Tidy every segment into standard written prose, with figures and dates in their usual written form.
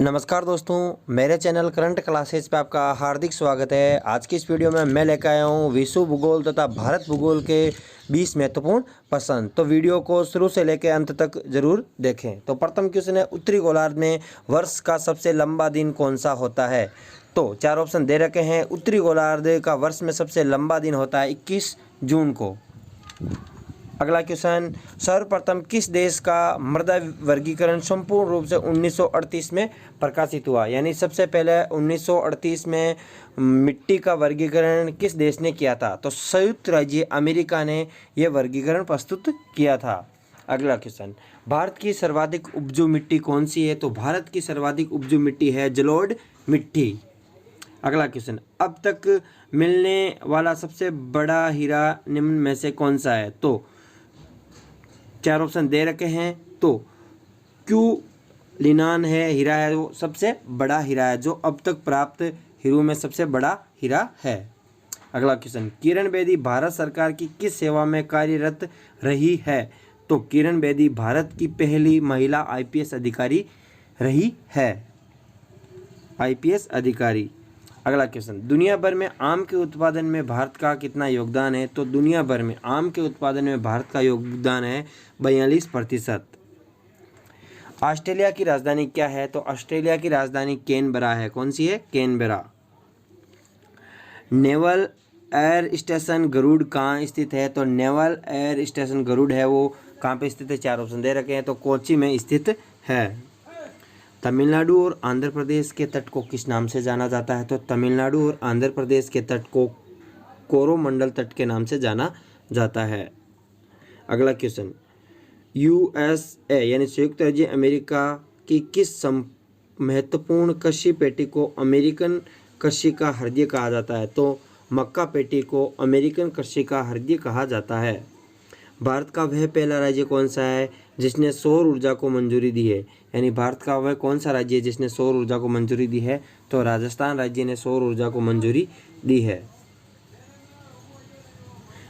नमस्कार दोस्तों, मेरे चैनल करंट क्लासेस पे आपका हार्दिक स्वागत है। आज की इस वीडियो में मैं लेकर आया हूँ विश्व भूगोल तथा भारत भूगोल के 20 महत्वपूर्ण प्रश्न। तो वीडियो को शुरू से लेकर अंत तक जरूर देखें। तो प्रथम क्वेश्चन है, उत्तरी गोलार्ध में वर्ष का सबसे लंबा दिन कौन सा होता है? तो चार ऑप्शन दे रखे हैं। उत्तरी गोलार्ध का वर्ष में सबसे लंबा दिन होता है 21 जून को। अगला क्वेश्चन, सर्वप्रथम किस देश का मृदा वर्गीकरण संपूर्ण रूप से 1938 में प्रकाशित हुआ? यानी सबसे पहले 1938 में मिट्टी का वर्गीकरण किस देश ने किया था? तो संयुक्त राज्य अमेरिका ने यह वर्गीकरण प्रस्तुत किया था। अगला क्वेश्चन, भारत की सर्वाधिक उपजाऊ मिट्टी कौन सी है? तो भारत की सर्वाधिक उपजाऊ मिट्टी है जलोढ़ मिट्टी। अगला क्वेश्चन, अब तक मिलने वाला सबसे बड़ा हीरा निम्न में से कौन सा है? तो चार ऑप्शन दे रखे हैं। तो क्यूलिनान है, हीरा है, वो सबसे बड़ा हीरा है जो अब तक प्राप्त हीरों में सबसे बड़ा हीरा है। अगला क्वेश्चन, किरण बेदी भारत सरकार की किस सेवा में कार्यरत रही है? तो किरण बेदी भारत की पहली महिला आईपीएस अधिकारी रही है। आईपीएस अधिकारी। अगला क्वेश्चन, दुनिया भर में आम के उत्पादन में भारत का कितना योगदान है? तो दुनिया भर में आम के उत्पादन में भारत का योगदान है 42%। ऑस्ट्रेलिया की राजधानी क्या है? तो ऑस्ट्रेलिया की राजधानी कैनबरा है। कौन सी है? Canberra. Naval air station Garuda कहाँ स्थित है? तो नेवल एयर स्टेशन गरुड़ है वो कहाँ पे स्थित है? चार ऑप्शन दे रखे हैं। तो कोच्चि में स्थित है। तमिलनाडु और आंध्र प्रदेश के तट को किस नाम से जाना जाता है? तो तमिलनाडु और आंध्र प्रदेश के तट को कोरोमंडल तट के नाम से जाना जाता है। अगला क्वेश्चन, यूएसए यानी संयुक्त राज्य अमेरिका की किस महत्वपूर्ण कृषि पेटी को अमेरिकन कृषि का हृदय कहा जाता है? तो मक्का पेटी को अमेरिकन कृषि का हृदय कहा जाता है। भारत का वह पहला राज्य कौन सा है जिसने सौर ऊर्जा को मंजूरी दी है? यानी भारत का वह कौन सा राज्य है जिसने सौर ऊर्जा को मंजूरी दी है? तो राजस्थान राज्य ने सौर ऊर्जा को मंजूरी दी है।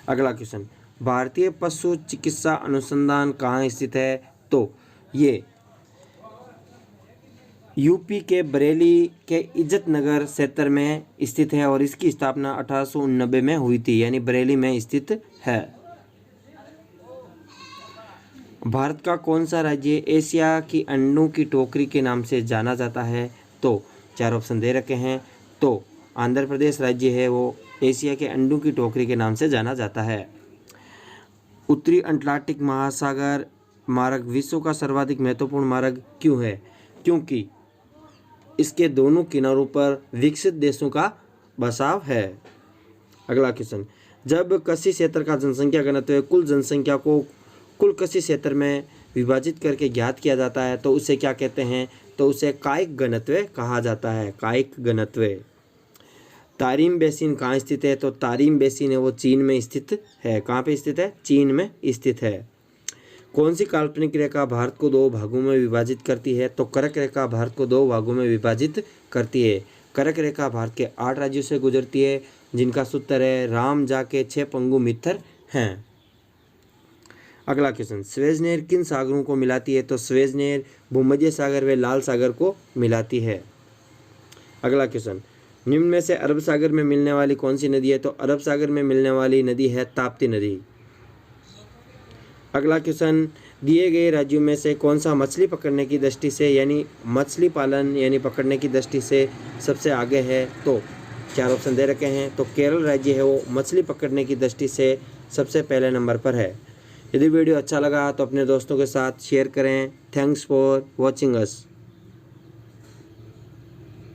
अगला क्वेश्चन, भारतीय पशु चिकित्सा अनुसंधान कहाँ स्थित है? तो ये यूपी के बरेली के इज्जत नगर क्षेत्र में स्थित है और इसकी स्थापना 1889 में हुई थी, यानी बरेली में स्थित है। भारत का कौन सा राज्य एशिया की अंडों की टोकरी के नाम से जाना जाता है? तो चार ऑप्शन दे रखे हैं। तो आंध्र प्रदेश राज्य है वो एशिया के अंडों की टोकरी के नाम से जाना जाता है। उत्तरी अटलांटिक महासागर मार्ग विश्व का सर्वाधिक महत्वपूर्ण मार्ग क्यों है? क्योंकि इसके दोनों किनारों पर विकसित देशों का बसाव है। अगला क्वेश्चन, जब कृषि क्षेत्र का जनसंख्या घनत्व कुल जनसंख्या को कुल कृषि क्षेत्र में विभाजित करके ज्ञात किया जाता है तो उसे क्या कहते हैं? तो उसे कायिक घनत्व कहा जाता है। कायिक घनत्व। तारिम बेसिन कहाँ स्थित है? तो तारिम बेसिन है वो चीन में स्थित है। कहाँ पे स्थित है? चीन में स्थित है। कौन सी काल्पनिक रेखा भारत को दो भागों में विभाजित करती है? तो कर्क रेखा भारत को दो भागों में विभाजित करती है। कर्क रेखा भारत के 8 राज्यों से गुजरती है जिनका सूत्र है राम जाके 6 पंगु मित्र हैं। अगला क्वेश्चन, स्वेज नहर किन सागरों को मिलाती है? तो स्वेज नहर भूमध्य सागर व लाल सागर को मिलाती है। अगला क्वेश्चन, निम्न में से अरब सागर में मिलने वाली कौन सी नदी है? तो अरब सागर में मिलने वाली नदी है ताप्ती नदी। अगला क्वेश्चन, दिए गए राज्यों में से कौन सा मछली पकड़ने की दृष्टि से यानी मछली पालन यानी पकड़ने की दृष्टि से सबसे आगे है? तो चार ऑप्शन दे रखे हैं। तो केरल राज्य है वो मछली पकड़ने की दृष्टि से सबसे पहले नंबर पर है। यदि वीडियो अच्छा लगा तो अपने दोस्तों के साथ शेयर करें। Thanks for watching us.